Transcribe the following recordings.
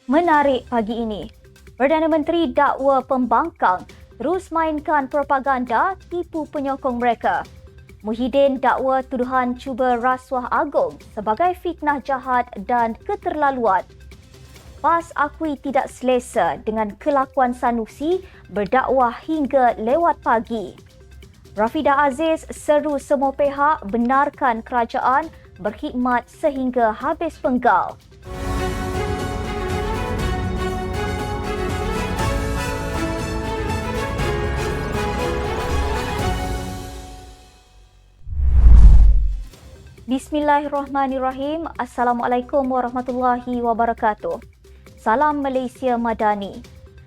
Menarik pagi ini. Perdana Menteri dakwa pembangkang terus mainkan propaganda tipu penyokong mereka. Muhyiddin dakwa tuduhan cuba rasuah agung sebagai fitnah jahat dan keterlaluan. PAS akui tidak selesa dengan kelakuan Sanusi berdakwah hingga lewat pagi. Rafidah Aziz seru semua pihak benarkan kerajaan berkhidmat sehingga habis penggal. Bismillahirrahmanirrahim. Assalamualaikum warahmatullahi wabarakatuh. Salam Malaysia Madani.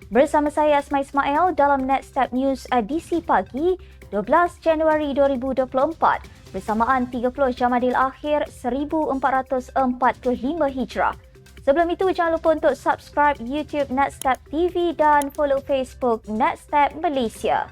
Bersama saya Asma Ismail dalam Netstep News edisi pagi 12 Januari 2024 bersamaan 30 Jamadil Akhir 1445 Hijrah. Sebelum itu jangan lupa untuk subscribe YouTube Netstep TV dan follow Facebook Netstep Malaysia.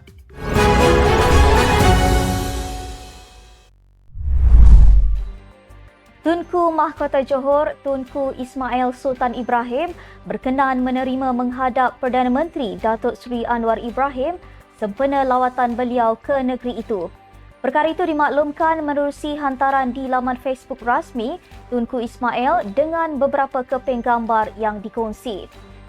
Tunku Mahkota Johor, Tunku Ismail Sultan Ibrahim berkenan menerima menghadap Perdana Menteri Datuk Seri Anwar Ibrahim sempena lawatan beliau ke negeri itu. Perkara itu dimaklumkan menerusi hantaran di laman Facebook rasmi Tunku Ismail dengan beberapa keping gambar yang dikongsi.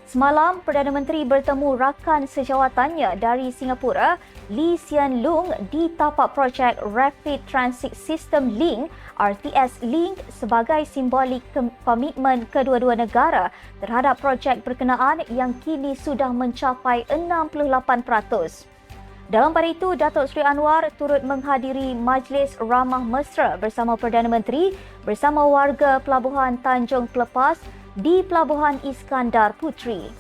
Semalam, Perdana Menteri bertemu rakan sejawatannya dari Singapura, Lee Hsien Loong di tapak projek Rapid Transit System Link RTS Link sebagai simbolik komitmen kedua-dua negara terhadap projek berkenaan yang kini sudah mencapai 68%. Dalam pada itu, Datuk Seri Anwar turut menghadiri Majlis Ramah Mesra bersama Perdana Menteri bersama warga Pelabuhan Tanjung Telepas di Pelabuhan Iskandar Puteri.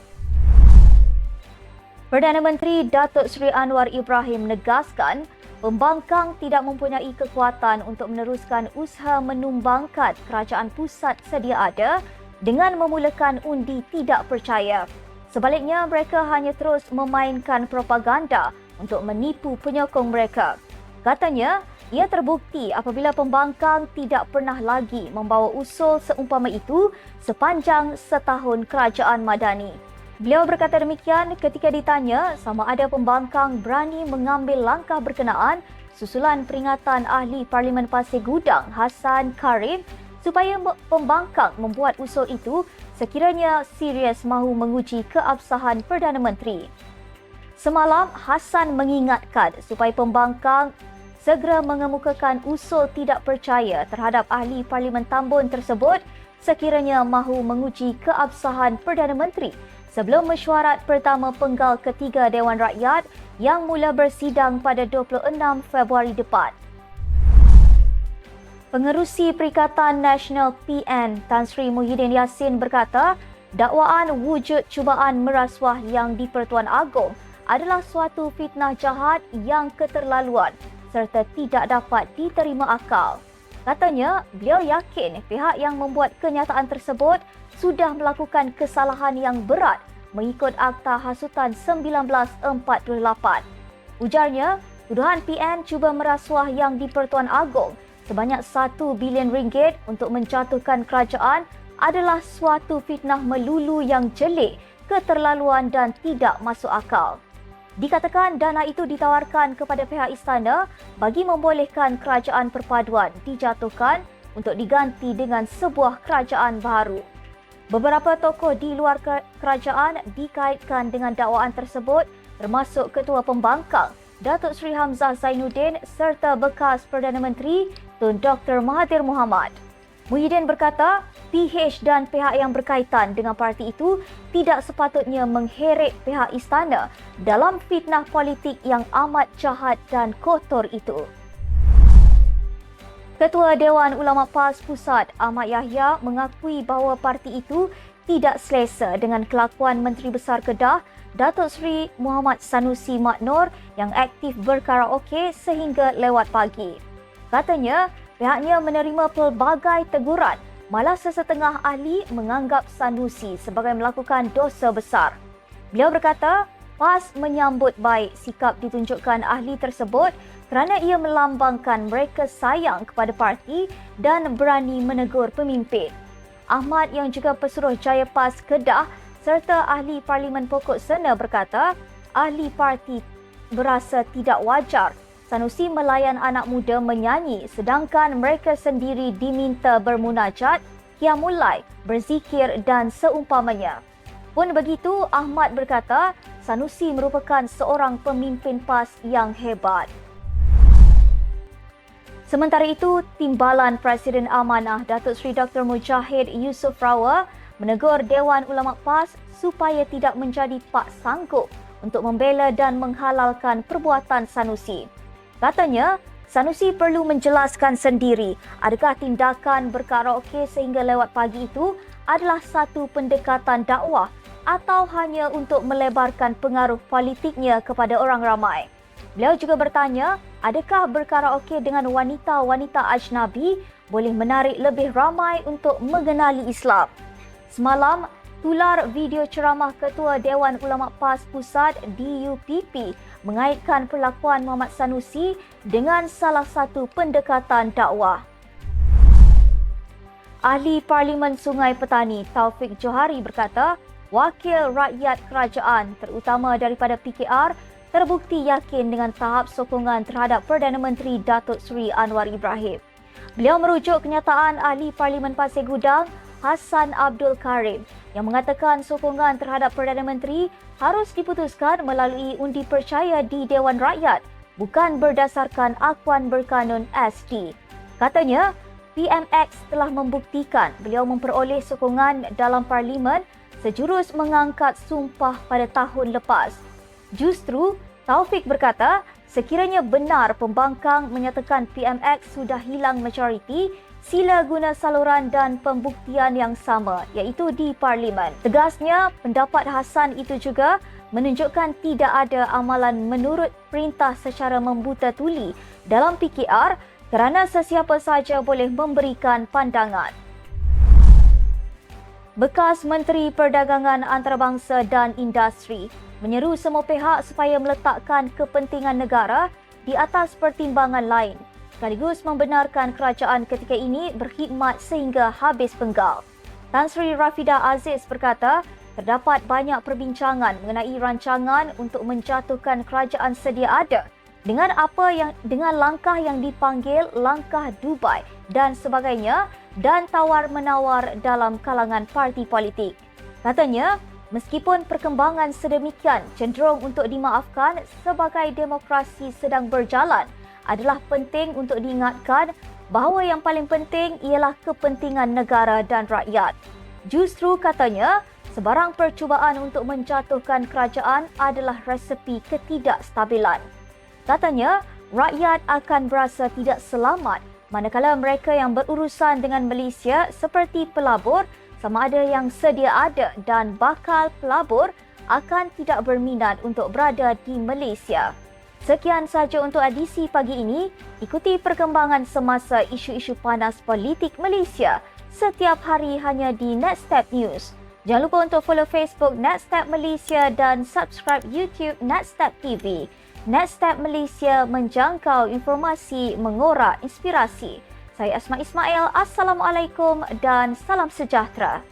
Perdana Menteri Datuk Seri Anwar Ibrahim menegaskan pembangkang tidak mempunyai kekuatan untuk meneruskan usaha menumbangkan kerajaan pusat sedia ada dengan memulakan undi tidak percaya. Sebaliknya, mereka hanya terus memainkan propaganda untuk menipu penyokong mereka. Katanya, ia terbukti apabila pembangkang tidak pernah lagi membawa usul seumpama itu sepanjang setahun kerajaan Madani. Beliau berkata demikian ketika ditanya sama ada pembangkang berani mengambil langkah berkenaan susulan peringatan Ahli Parlimen Pasir Gudang Hassan Karim supaya pembangkang membuat usul itu sekiranya serius mahu menguji keabsahan Perdana Menteri. Semalam, Hassan mengingatkan supaya pembangkang segera mengemukakan usul tidak percaya terhadap Ahli Parlimen Tambun tersebut sekiranya mahu menguji keabsahan Perdana Menteri sebelum mesyuarat pertama penggal ketiga Dewan Rakyat yang mula bersidang pada 26 Februari depan. Pengerusi Perikatan Nasional PN Tan Sri Muhyiddin Yassin berkata, dakwaan wujud cubaan merasuah yang di-Pertuan Agong adalah suatu fitnah jahat yang keterlaluan serta tidak dapat diterima akal. Katanya, beliau yakin pihak yang membuat kenyataan tersebut sudah melakukan kesalahan yang berat mengikut Akta Hasutan 1948. Ujarnya, tuduhan PN cuba merasuah yang di-Pertuan Agong sebanyak 1 bilion ringgit untuk menjatuhkan kerajaan adalah suatu fitnah melulu yang jelik, keterlaluan dan tidak masuk akal. Dikatakan dana itu ditawarkan kepada pihak istana bagi membolehkan kerajaan perpaduan dijatuhkan untuk diganti dengan sebuah kerajaan baru. Beberapa tokoh di luar kerajaan dikaitkan dengan dakwaan tersebut termasuk Ketua Pembangkang Datuk Seri Hamzah Zainuddin serta bekas Perdana Menteri Tun Dr. Mahathir Mohamad. Muhyiddin berkata, PH dan pihak yang berkaitan dengan parti itu tidak sepatutnya mengheret pihak istana dalam fitnah politik yang amat jahat dan kotor itu. Ketua Dewan Ulama PAS Pusat Ahmad Yahya mengakui bahawa parti itu tidak selesa dengan kelakuan Menteri Besar Kedah Datuk Seri Muhammad Sanusi Mat Noor yang aktif berkaraoke sehingga lewat pagi. Katanya, pihaknya menerima pelbagai teguran, malah sesetengah ahli menganggap Sanusi sebagai melakukan dosa besar. Beliau berkata, PAS menyambut baik sikap ditunjukkan ahli tersebut kerana ia melambangkan mereka sayang kepada parti dan berani menegur pemimpin. Ahmad yang juga Pesuruhjaya PAS Kedah serta ahli Parlimen Pokok Sena berkata ahli parti berasa tidak wajar Sanusi melayan anak muda menyanyi sedangkan mereka sendiri diminta bermunajat, qiyamul lail, berzikir dan seumpamanya. Pun begitu, Ahmad berkata Sanusi merupakan seorang pemimpin PAS yang hebat. Sementara itu, Timbalan Presiden Amanah Datuk Seri Dr. Mujahid Yusof Rawal menegur Dewan Ulama PAS supaya tidak menjadi pak sanggup untuk membela dan menghalalkan perbuatan Sanusi. Katanya, Sanusi perlu menjelaskan sendiri adakah tindakan berkaraoke sehingga lewat pagi itu adalah satu pendekatan dakwah atau hanya untuk melebarkan pengaruh politiknya kepada orang ramai. Beliau juga bertanya, adakah berkaraoke dengan wanita-wanita ajnabi boleh menarik lebih ramai untuk mengenali Islam? Semalam, tular video ceramah Ketua Dewan Ulama PAS Pusat DUPP mengaitkan perlakuan Muhammad Sanusi dengan salah satu pendekatan dakwah. Ahli Parlimen Sungai Petani Taufik Johari berkata, wakil rakyat kerajaan terutama daripada PKR terbukti yakin dengan tahap sokongan terhadap Perdana Menteri Datuk Seri Anwar Ibrahim. Beliau merujuk kenyataan ahli Parlimen Pasir Gudang Hassan Abdul Karim yang mengatakan sokongan terhadap Perdana Menteri harus diputuskan melalui undi percaya di Dewan Rakyat, bukan berdasarkan akuan berkanun SD. Katanya, PMX telah membuktikan beliau memperoleh sokongan dalam Parlimen sejurus mengangkat sumpah pada tahun lepas. Justru, Taufik berkata, sekiranya benar pembangkang menyatakan PMX sudah hilang majoriti, sila guna saluran dan pembuktian yang sama, iaitu di Parlimen. Tegasnya, pendapat Hassan itu juga menunjukkan tidak ada amalan menurut perintah secara membuta tuli dalam PKR kerana sesiapa saja boleh memberikan pandangan. Bekas Menteri Perdagangan Antarabangsa dan Industri menyeru semua pihak supaya meletakkan kepentingan negara di atas pertimbangan lain, sekaligus membenarkan kerajaan ketika ini berkhidmat sehingga habis penggal. Tan Sri Rafidah Aziz berkata, terdapat banyak perbincangan mengenai rancangan untuk menjatuhkan kerajaan sedia ada dengan langkah yang dipanggil langkah Dubai dan sebagainya dan tawar-menawar dalam kalangan parti politik. Katanya, meskipun perkembangan sedemikian cenderung untuk dimaafkan sebagai demokrasi sedang berjalan, adalah penting untuk diingatkan bahawa yang paling penting ialah kepentingan negara dan rakyat. Justru katanya, sebarang percubaan untuk menjatuhkan kerajaan adalah resepi ketidakstabilan. Katanya, rakyat akan berasa tidak selamat manakala mereka yang berurusan dengan Malaysia seperti pelabur sama ada yang sedia ada dan bakal pelabur akan tidak berminat untuk berada di Malaysia. Sekian sahaja untuk edisi pagi ini. Ikuti perkembangan semasa isu-isu panas politik Malaysia setiap hari hanya di Netstep News. Jangan lupa untuk follow Facebook Netstep Malaysia dan subscribe YouTube Netstep TV. Netstep Malaysia menjangkau informasi, mengorak inspirasi. Saya Asma Ismail. Assalamualaikum dan salam sejahtera.